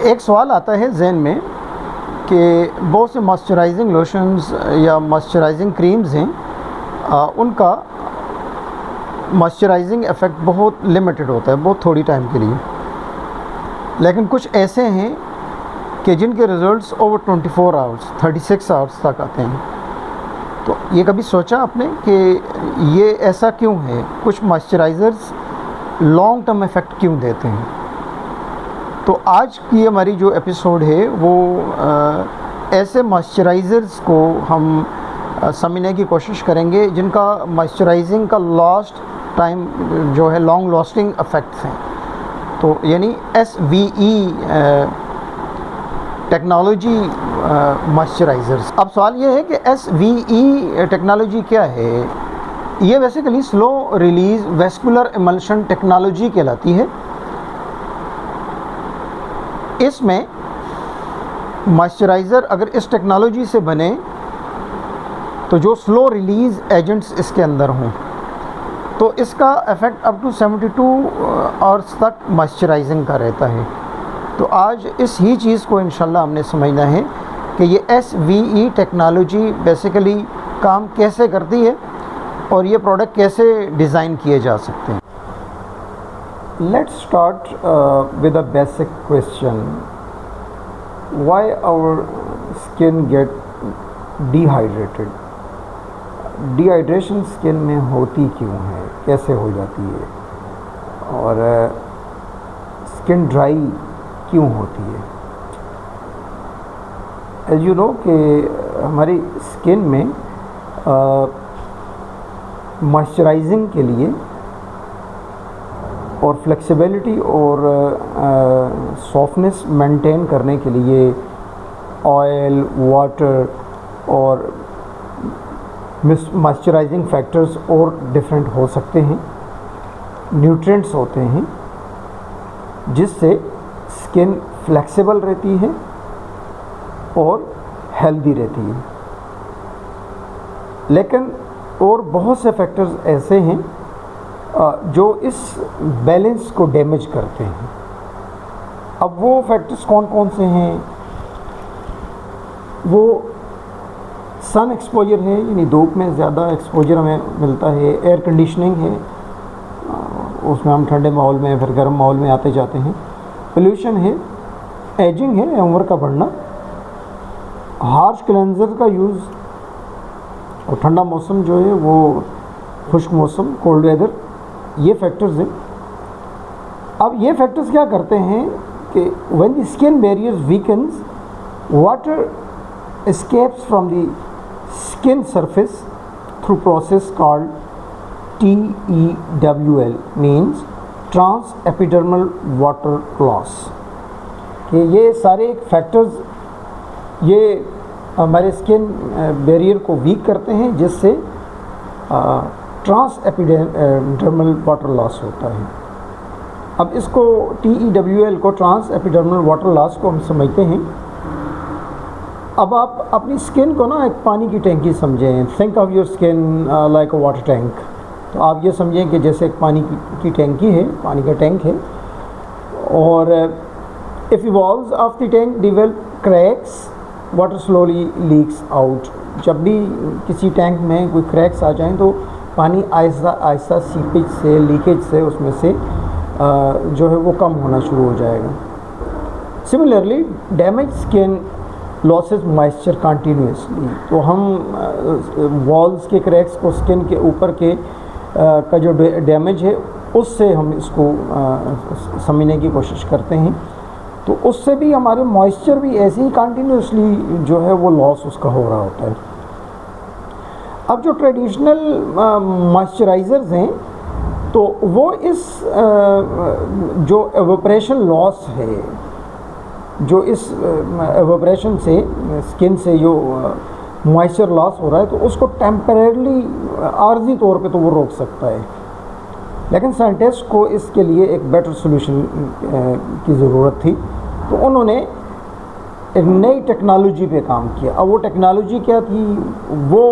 एक सवाल आता है जहन में कि बहुत से मॉइस्चराइजिंग लोशंस या मॉइस्चराइजिंग क्रीम्स हैं, उनका मॉइस्चराइजिंग इफ़ेक्ट बहुत लिमिटेड होता है, बहुत थोड़ी टाइम के लिए। लेकिन कुछ ऐसे हैं कि जिनके रिज़ल्ट्स ओवर 24 आवर्स 36 आवर्स तक आते हैं। तो ये कभी सोचा आपने कि ये ऐसा क्यों है? कुछ मॉइस्चराइज़र्स लॉन्ग टर्म इफ़ेक्ट क्यों देते हैं? तो आज की हमारी जो एपिसोड है वो ऐसे मॉइस्चराइज़र्स को हम समझने की कोशिश करेंगे जिनका मॉइस्चराइजिंग का लास्ट टाइम जो है लॉन्ग लास्टिंग इफ़ेक्ट्स हैं। तो यानी SVE टेक्नोलॉजी मॉइस्चराइज़र्स। अब सवाल ये है कि SVE टेक्नोलॉजी क्या है? ये basically slow release vascular emulsion technology कहलाती है। इसमें मॉइस्चराइज़र अगर इस टेक्नोलॉजी से बने तो जो स्लो रिलीज़ एजेंट्स इसके अंदर हों तो इसका इफ़ेक्ट अप टू 72 आवर्स तक मॉइस्चराइजिंग का रहता है। तो आज इस ही चीज़ को इंशाल्लाह हमने समझना है कि ये SVE टेक्नोलॉजी बेसिकली काम कैसे करती है और ये प्रोडक्ट कैसे डिज़ाइन किए जा सकते हैं। Let's start with a basic question. Why our skin get dehydrated? Dehydration skin में होती क्यों है, कैसे हो जाती है और स्किन ड्राई क्यों होती है? एज यू नो कि हमारी स्किन में मॉइस्चराइजिंग के लिए और फ्लेक्सिबिलिटी और सॉफ्टनेस मेंटेन करने के लिए ऑयल, वाटर और मॉइस्चराइजिंग फैक्टर्स और डिफरेंट हो सकते हैं, न्यूट्रिएंट्स होते हैं जिससे स्किन फ्लेक्सिबल रहती है और हेल्दी रहती है। लेकिन और बहुत से फैक्टर्स ऐसे हैं जो इस बैलेंस को डैमेज करते हैं। अब वो फैक्टर्स कौन कौन से हैं? वो सन एक्सपोजर है, यानी धूप में ज़्यादा एक्सपोजर हमें मिलता है। एयर कंडीशनिंग है, उसमें हम ठंडे माहौल में फिर गर्म माहौल में आते जाते हैं। पोल्यूशन है, एजिंग है, उम्र का बढ़ना, हार्श क्लेंजर का यूज़ और ठंडा मौसम जो है वो खुश्क मौसम, कोल्ड वेदर, ये फैक्टर्स हैं। अब ये फैक्टर्स क्या करते हैं कि when the skin barriers weakens, water escapes from the skin surface through process called TEWL, means transepidermal water loss। कि ये सारे फैक्टर्स ये हमारे स्किन बैरियर को वीक करते हैं जिससे ट्रांसएपिडर्मल वाटर लॉस होता है। अब इसको TEWL को, ट्रांसएपिडर्मल वाटर लॉस को हम समझते हैं। अब आप अपनी स्किन को ना एक पानी की टैंकी समझें। Think of your skin like a water tank. तो आप ये समझें कि जैसे एक पानी की टैंकी है, पानी का टैंक है, और if walls of the tank develop cracks, water slowly leaks out. जब भी किसी टैंक में कोई क्रैक्स आ जाएं तो पानी आहिस्ता आहिस्ता सीपेज से, लीकेज से उसमें से जो है वो कम होना शुरू हो जाएगा। Similarly damage skin losses moisture continuously. तो हम वॉल्स के क्रैक्स को, स्किन के ऊपर के का जो डैमेज है उससे हम इसको समझने की कोशिश करते हैं। तो उससे भी हमारे मॉइस्चर भी ऐसे ही कंटिन्यूसली जो है वो लॉस उसका हो रहा होता है। अब जो ट्रेडिशनल मॉइस्चराइज़र्स हैं तो वो इस जो एवोपरेशन लॉस है, जो इस एवोपरेशन से स्किन से जो मॉइस्चर लॉस हो रहा है, तो उसको टेम्परेरली आर्जी तौर पे तो वो रोक सकता है। लेकिन साइंटिस्ट को इसके लिए एक बेटर सोल्यूशन की ज़रूरत थी, तो उन्होंने एक नई टेक्नोलॉजी पे काम किया। अब वो टेक्नोलॉजी क्या थी? वो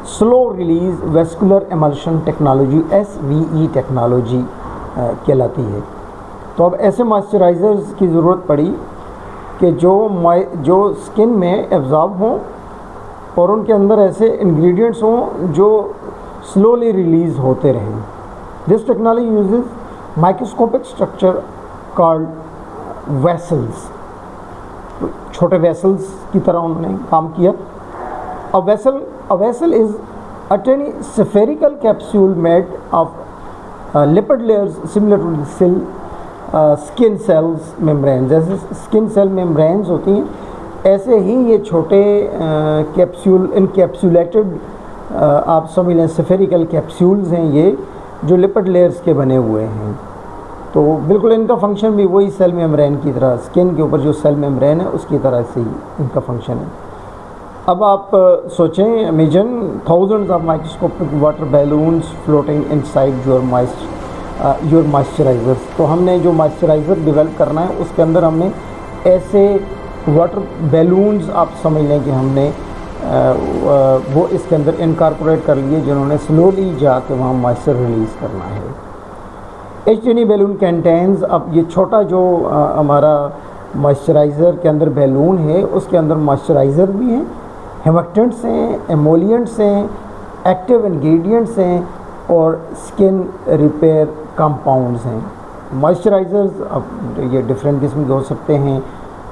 slow release vascular emulsion technology, SVE technology कहलाती है। तो अब ऐसे मॉइस्चराइज़र्स की ज़रूरत पड़ी कि जो स्किन में एब्जॉर्ब हों और उनके अंदर ऐसे इंग्रेडिएंट्स हों जो स्लोली रिलीज़ होते रहें। This technology uses microscopic structure called vessels. छोटे वेसल्स की तरह उन्होंने काम किया। A vessel is a tiny spherical capsule made of lipid layers similar to the skin cells membrane। जैसे स्किन सेल मेम्ब्रेन्स होती हैं ऐसे ही ये छोटे कैप्सूल इनकैप्सुलेटेड आप समझ लें स्फेरिकल कैप्सूल्स हैं ये, जो लिपिड लेयर्स के बने हुए हैं। तो बिल्कुल इनका फंक्शन भी वही सेल मेम्ब्रेन की तरह, स्किन के ऊपर जो सेल मेम्ब्रेन है उसकी तरह से ही इनका फंक्शन है। अब आप सोचें, imagine thousands of microscopic water balloons floating inside your moisturisers. तो हमने जो मॉइस्चराइज़र डेवलप करना है उसके अंदर हमने ऐसे वाटर बैलून्स आप समझ लें कि हमने वो इसके अंदर इनकॉर्पोरेट कर लिए, जिन्होंने स्लोली जाके वहाँ मॉइस्चर रिलीज़ करना है। एच टेनी बैलून कंटेन्स, अब ये छोटा जो हमारा मॉइस्चराइज़र के अंदर बैलून है उसके अंदर मॉइस्चराइज़र भी हैं, हेमक्टेंट्स हैं, एमोलिएंट्स हैं, एक्टिव इंग्रेडिएंट्स हैं और स्किन रिपेयर कंपाउंड्स हैं। मॉइस्चराइज़र्स अब ये डिफरेंट किस्म के हो सकते हैं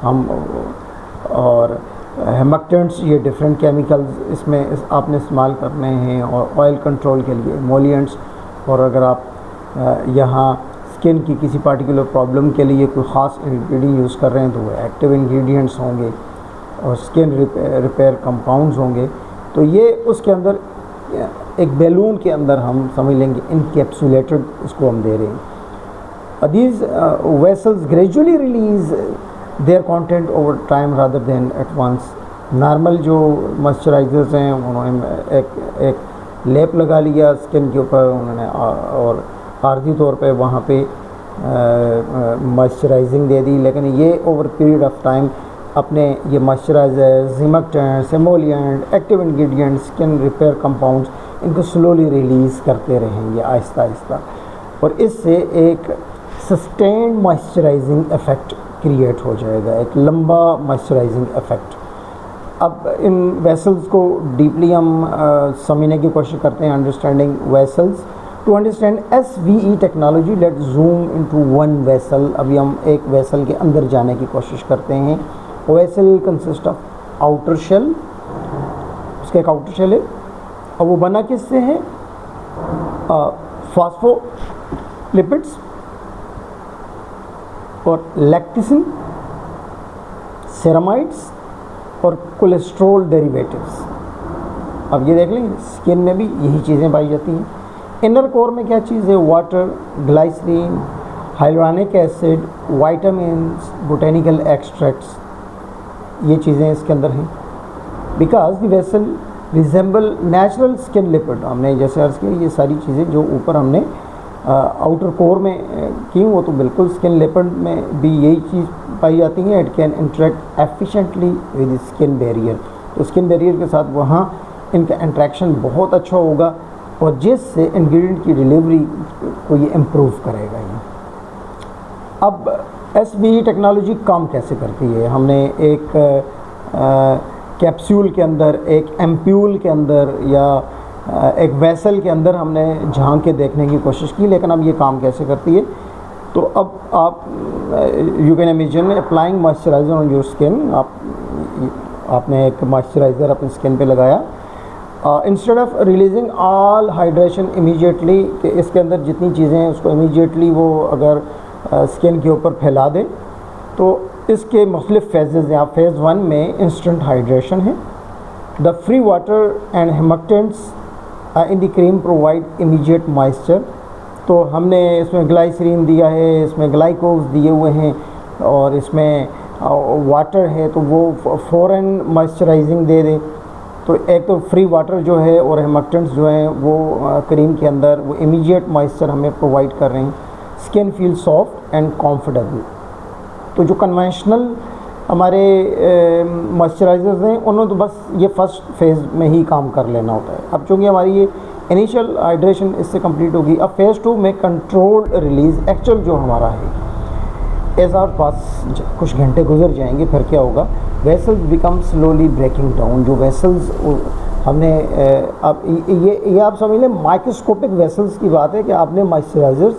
हम, और हेमक्टेंट्स ये डिफरेंट केमिकल्स इसमें आपने इस्तेमाल करने हैं, और ऑयल कंट्रोल के लिए एमोलिएंट्स, और अगर आप यहाँ स्किन की किसी पार्टिकुलर प्रॉब्लम के लिए कोई ख़ास इंग्रेडिएंट यूज़ कर रहे हैं तो वो एक्टिव इंग्रेडिएंट्स होंगे और स्किन रिपेयर कंपाउंड्स होंगे। तो ये उसके अंदर एक बैलून के अंदर हम समझ लेंगे इनकैप्सुलेटेड इसको हम दे रहे हैं। These vessels gradually release their content over time rather than at once. Normal जो मॉइस्चराइज़र्स हैं उन्होंने एक लेप लगा लिया स्किन के ऊपर उन्होंने, और आर्जी तौर पे वहाँ पे मॉइस्चराइजिंग दे दी, लेकिन ये ओवर पीरियड ऑफ टाइम अपने ये moisturisers, humectants, emollient, active ingredients, skin repair compounds, इनको स्लोली रिलीज़ करते रहेंगे आहिस्ता आहिस्ता, और इससे एक सस्टेन्ड मॉइस्चराइजिंग इफ़ेक्ट क्रिएट हो जाएगा, एक लंबा मॉइस्चराइजिंग इफ़ेक्ट। अब इन वेसल्स को डीपली हम समझने की कोशिश करते हैं, understanding vessels. To understand SVE technology let zoom into one vessel. अभी हम एक वेसल के अंदर जाने की कोशिश करते हैं। Vessel consist of outer shell, उसका एक आउटर शेल है, और वो बना किससे है? फॉस्फोलिपिड्स और लैक्टिसिन, सेरामाइड्स और कोलेस्ट्रॉल डेरिवेटिव्स। अब ये देख लें स्किन में भी यही चीज़ें पाई जाती हैं। इनर कोर में क्या चीज़ है? Water, glycerine, hyaluronic acid, vitamins, botanical extracts, ये चीज़ें इसके अंदर हैं। Because the vessel resemble natural skin lipid, हमने जैसे अर्ज़ किया ये सारी चीज़ें जो ऊपर हमने आउटर कोर में की वो तो बिल्कुल स्किन लिपिड में भी यही चीज़ पाई जाती है। It can interact efficiently with skin barrier, तो स्किन बैरियर के साथ वहाँ इनका इंट्रैक्शन बहुत अच्छा होगा और जिससे इंग्रेडिएंट की डिलीवरी को ये इम्प्रूव करेगा। ये अब SVE टेक्नोलॉजी काम कैसे करती है? हमने एक कैप्सूल के अंदर, एक एम्प्यूल के अंदर या एक वेसल के अंदर हमने झांक के देखने की कोशिश की, लेकिन अब ये काम कैसे करती है? तो अब आप you can imagine applying moisturiser on your skin. आपने एक मॉइस्चराइज़र अपनी स्किन पे लगाया, instead of releasing all hydration immediately, कि इसके अंदर जितनी चीज़ें हैं उसको इमीडिएटली वो अगर स्किन के ऊपर फैला दे, तो इसके मुख्तलिफ फेजेज़ हैं। फेज़ 1 में इंस्टेंट हाइड्रेशन है। The free water and humectants in the cream provide immediate moisture. तो हमने इसमें ग्लाइसरीन दिया है, इसमें ग्लाइकोज दिए हुए हैं और इसमें वाटर है, तो वो फ़ौरन मॉइस्चराइजिंग दे दे। तो एक तो फ्री वाटर जो है और हेमक्टेंट्स जो हैं वो क्रीम के अंदर वो इमीडिएट मॉइस्चर हमें प्रोवाइड कर रहे हैं। Skin feel soft and comfortable. तो जो कन्वेंशनल हमारे मॉइस्चराइज़र्स हैं उन्होंने तो बस ये फर्स्ट फेज़ में ही काम कर लेना होता है। अब चूँकि हमारी ये इनिशियल हाइड्रेशन इससे कंप्लीट होगी, अब फेज़ 2 में कंट्रोल्ड रिलीज़ एक्चुअल जो हमारा है एज आवर पास कुछ घंटे गुजर जाएंगे फिर क्या होगा, vessels become slowly breaking down. जो वेसल्स हमने अब ये आप समझ लें माइक्रोस्कोपिक वेसल्स की बात है कि आपने मॉइस्चराइजर्स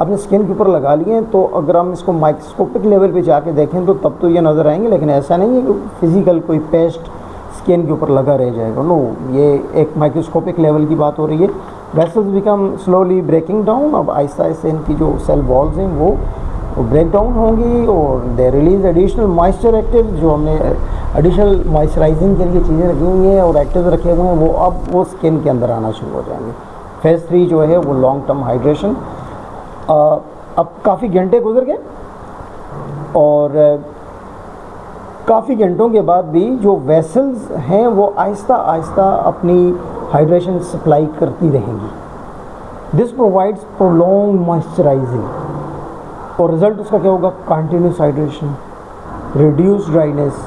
अपने स्किन के ऊपर लगा लिए हैं, तो अगर हम इसको माइक्रोस्कोपिक लेवल पे जाके देखें तो तब तो ये नज़र आएंगे, लेकिन ऐसा नहीं है कि फिज़िकल कोई पेस्ट स्किन के ऊपर लगा रह जाएगा। नो, ये एक माइक्रोस्कोपिक लेवल की बात हो रही है। Vessels become slowly breaking down. अब आहिस्ता आहिस्ता इनकी जो सेल वॉल्स हैं वो ब्रेक डाउन होंगी और they release additional moisture active. जो हमने एडिशनल मॉइस्चराइजिंग के लिए चीज़ें रखी हुई हैं और एक्टिव रखे हुए हैं, वो अब वो स्किन के अंदर आना शुरू हो जाएंगे। फेज़ 3 जो है वो लॉन्ग टर्म हाइड्रेशन। अब काफ़ी घंटे गुजर गए और काफ़ी घंटों के बाद भी जो वेसल्स हैं वो आहिस्ता आहिस्ता अपनी हाइड्रेशन सप्लाई करती रहेंगी। दिस प्रोवाइड्स प्रोलॉन्ग मॉइस्चराइजिंग और रिज़ल्ट उसका क्या होगा, continuous hydration, reduce dryness,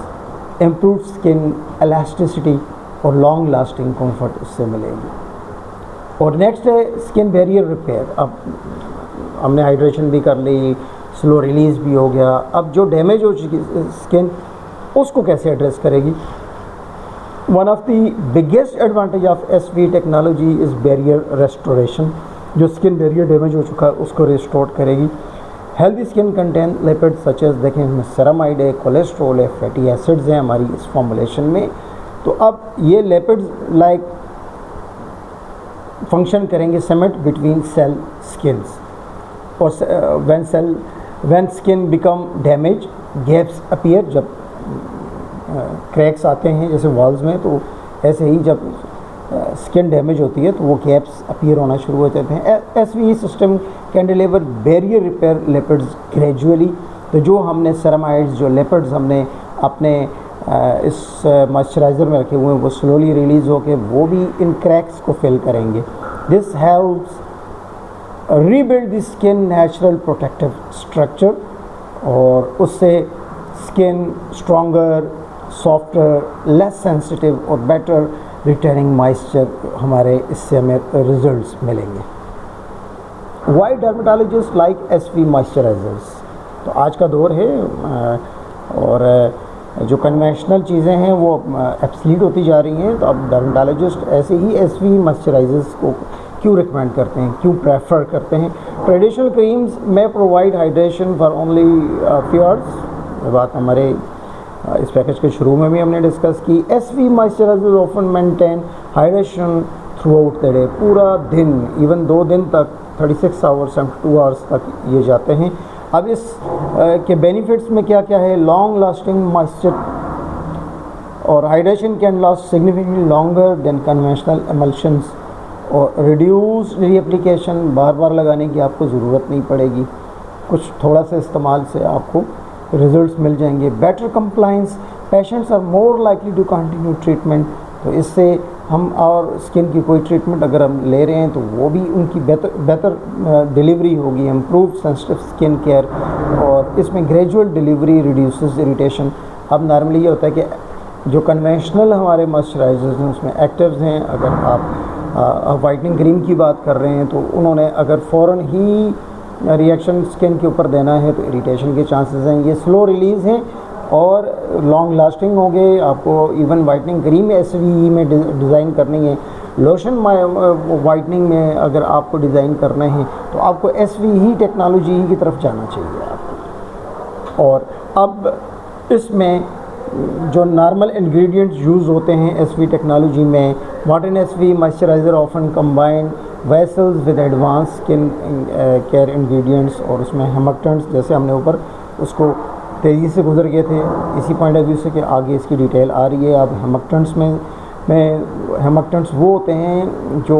improve skin elasticity और लॉन्ग लास्टिंग कंफर्ट इससे मिलेगी। और नेक्स्ट है स्किन बैरियर रिपेयर। अब हमने हाइड्रेशन भी कर ली, स्लो रिलीज़ भी हो गया, अब जो डैमेज हो चुकी स्किन उसको कैसे एड्रेस करेगी। One of the biggest advantage of SV technology is barrier restoration. जो स्किन बैरियर डैमेज हो चुका है उसको रिस्टोर करेगी। Healthy skin contain lipid such as, देखें इसमें सेरामाइड है, कोलेस्ट्रॉल है, फैटी एसिड्स हैं हमारी इस फॉर्मुलेशन में। तो अब ये लिपिड्स लाइक फंक्शन करेंगे सीमेंट बिटवीन सेल स्किन्स। और when skin become damage gaps appear, जब क्रैक्स आते हैं जैसे वॉल्स में, तो ऐसे ही जब स्किन डैमेज होती है तो वो गैप्स अपीयर होना शुरू हो जाते हैं। SV system can deliver barrier repair lipids gradually. तो जो हमने सेरामाइड्स, जो लिपिड्स हमने अपने इस मॉइस्चराइज़र में रखे हुए हैं वो स्लोली रिलीज़ होकर वो भी इन क्रैक्स को फिल करेंगे। This helps rebuild the skin natural protective structure और उससे skin stronger, softer, less sensitive और बेटर रिटेनिंग मॉइस्चर हमारे इससे हमें रिजल्ट्स मिलेंगे। Why dermatologist like SV moisturisers. तो आज का दौर है और जो कन्वेंशनल चीज़ें हैं वो एब्सलीट होती जा रही हैं, तो अब डर्मेटोलॉजिस्ट ऐसे ही एसवी मॉइस्चराइजर्स को क्यों रिकमेंड करते हैं, क्यों प्रेफर करते हैं। ट्रेडिशनल क्रीम्स में provide hydration for only few hours. ये बात हमारे इस पैकेज के शुरू में भी हमने डिस्कस की। SV moisturiser often maintain hydration throughout the day, पूरा दिन, इवन 2 दिन तक 36 आवर्स एंड 2 आवर्स तक ये जाते हैं। अब इस के बेनिफिट्स में क्या क्या है, लॉन्ग लास्टिंग मॉइस्चर और hydration can last significantly longer than conventional emulsions और रिड्यूस रीएप्लीकेशन, बार बार लगाने की आपको ज़रूरत नहीं पड़ेगी, कुछ थोड़ा सा इस्तेमाल से आपको रिजल्ट्स मिल जाएंगे। Better compliance, patients are more likely to continue treatment. तो इससे हम और स्किन की कोई ट्रीटमेंट अगर हम ले रहे हैं तो वो भी उनकी बेहतर डिलीवरी होगी, इम्प्रूव सेंसिटिव स्किन केयर और इसमें ग्रेजुअल डिलीवरी रिड्यूसेस इरिटेशन। अब नॉर्मली ये होता है कि जो कन्वेंशनल हमारे मॉइस्चराइजर्स हैं उसमें एक्टिव्स हैं, अगर आप वाइटनिंग क्रीम की बात कर रहे हैं तो उन्होंने अगर फ़ौरन ही रिएक्शन स्किन के ऊपर देना है तो इरिटेशन के चांसेस हैं। ये स्लो रिलीज़ हैं और लॉन्ग लास्टिंग होंगे। आपको इवन वाइटनिंग क्रीम एसवी में डिज़ाइन करनी है, लोशन वाइटनिंग में अगर आपको डिज़ाइन करना है तो आपको एसवी ही टेक्नोलॉजी की तरफ जाना चाहिए आपको। और अब इसमें जो नॉर्मल इंग्रेडिएंट्स यूज़ होते हैं एसवी टेक्नोलॉजी में, modern SV moisturiser often combine vessels with advance skin care ingredients और उसमें हेमक्टेंट्स, जैसे हमने ऊपर उसको तेज़ी से गुजर गए थे इसी पॉइंट ऑफ व्यू से कि आगे इसकी डिटेल आ रही है। अब हेमक्टेंट्स में हेमक्टेंट्स वो होते हैं जो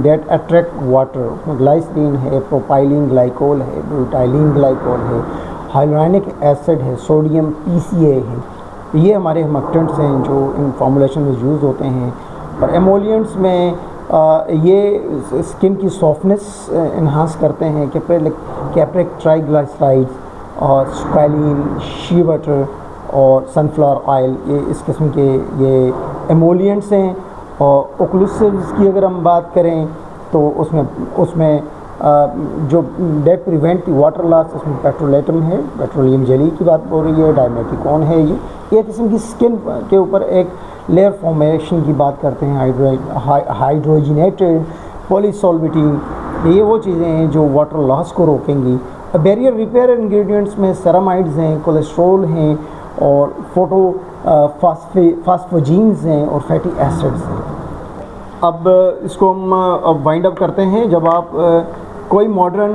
डेट अट्रैक्ट वाटर, ग्लाइसरीन है, प्रोपाइलिन ग्लाइकोल है, ब्यूटाइलिन ग्लाइकोल है, हाइलोनिक एसिड है, सोडियम PCA है। ये हमारे हेमक्टेंट्स हैं जो इन फॉर्मुलेशन में यूज़ होते हैं। और एमोलियंट्स में ये स्किन की सॉफ्टनेस इन्हांस करते हैं, कैप्रिक ट्राइग्लिसराइड्स और स्क्वालिन, शी बटर और सनफ्लावर ऑयल, ये इस किस्म के ये एमोलियंट्स हैं। और ओक्लूसिव्स की अगर हम बात करें तो उसमें जो that prevent the water loss, इसमें पेट्रोलेटम है, पेट्रोलियम जेली की बात हो रही है, डाइमेथिकॉन है। ये किस्म की स्किन के ऊपर एक लेयर फॉर्मेशन की बात करते हैं। हाइड्रोजनेटेड पॉलीसॉल्बिटीन, ये वो चीज़ें हैं जो वाटर लॉस को रोकेंगी। बैरियर रिपेयर इंग्रेडिएंट्स में सेरामाइड्स हैं, कोलेस्ट्रॉल हैं और फास्फोजीन्स हैं और फैटी एसिड्स हैं। अब इसको हम अब वाइंड अप करते हैं। जब आप कोई मॉडर्न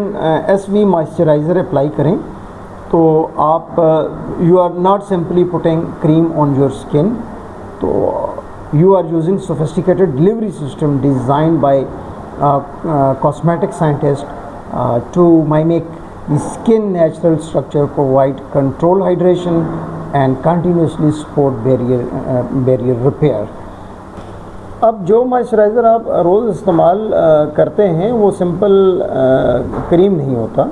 SV मॉइस्चराइज़र अप्लाई करें तो आप you are not simply putting cream on your skin, तो you are using sophisticated delivery system designed by cosmetic scientist to mimic the skin natural structure, provide control hydration and continuously support barrier repair। अब जो moisturiser आप रोज़ इस्तेमाल करते हैं वो simple cream नहीं होता,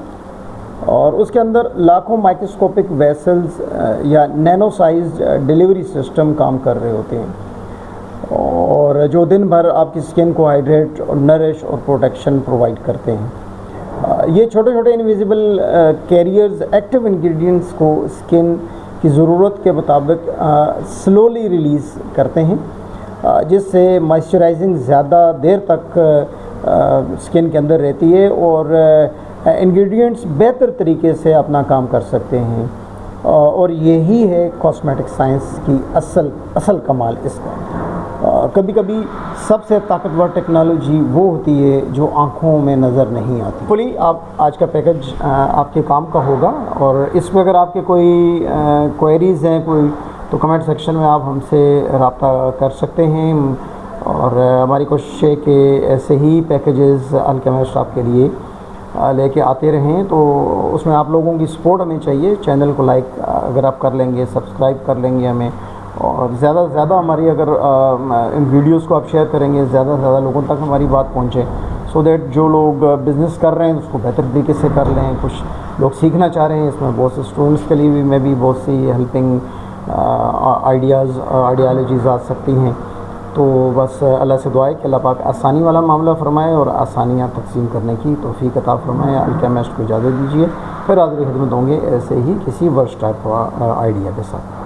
और उसके अंदर लाखों माइक्रोस्कोपिक वेसल्स या नैनो साइज डिलीवरी सिस्टम काम कर रहे होते हैं, और जो दिन भर आपकी स्किन को हाइड्रेट और नरिश और प्रोटेक्शन प्रोवाइड करते हैं। ये छोटे छोटे इनविजिबल कैरियर्स एक्टिव इंग्रेडिएंट्स को स्किन की ज़रूरत के मुताबिक स्लोली रिलीज़ करते हैं, जिससे मॉइस्चराइजिंग ज़्यादा देर तक स्किन के अंदर रहती है और इंग्रेडिएंट्स बेहतर तरीके से अपना काम कर सकते हैं। और यही है कॉस्मेटिक साइंस की असल कमाल इसका। कभी कभी सबसे ताकतवर टेक्नोलॉजी वो होती है जो आँखों में नज़र नहीं आती। फुली आप आज का पैकेज आपके काम का होगा, और इसमें अगर आपके कोई क्वेरीज़ हैं कोई, तो कमेंट सेक्शन में आप हमसे रब्ता कर सकते हैं। और हमारी कोशिश है कि ऐसे ही पैकेजेस अल्केमिस्ट आपके लिए लेके आते रहें। तो उसमें आप लोगों की सपोर्ट हमें चाहिए। चैनल को लाइक अगर आप कर लेंगे, सब्सक्राइब कर लेंगे हमें, और ज़्यादा से ज़्यादा हमारी अगर इन वीडियोस को आप शेयर करेंगे, ज़्यादा से ज़्यादा लोगों तक हमारी बात पहुँचे, सो दैट जो लोग बिज़नेस कर रहे हैं उसको बेहतर तरीके से कर लें। कुछ लोग सीखना चाह रहे हैं, इसमें बहुत से स्टूडेंट्स के लिए भी मैं भी बहुत सी हेल्पिंग आइडियालॉजीज़ आ सकती हैं। तो बस अल्लाह से दुआ है कि अल्लाह पाक आसानी वाला मामला फ़रमाए और आसानियाँ तक़सीम करने की तौफ़ीक़ अता फ़रमाए। अल्केमिस्ट को इजाज़त दीजिए, फिर हाज़िर खिदमत होंगे ऐसे ही किसी वर्स्ट टाइप का आइडिया के साथ।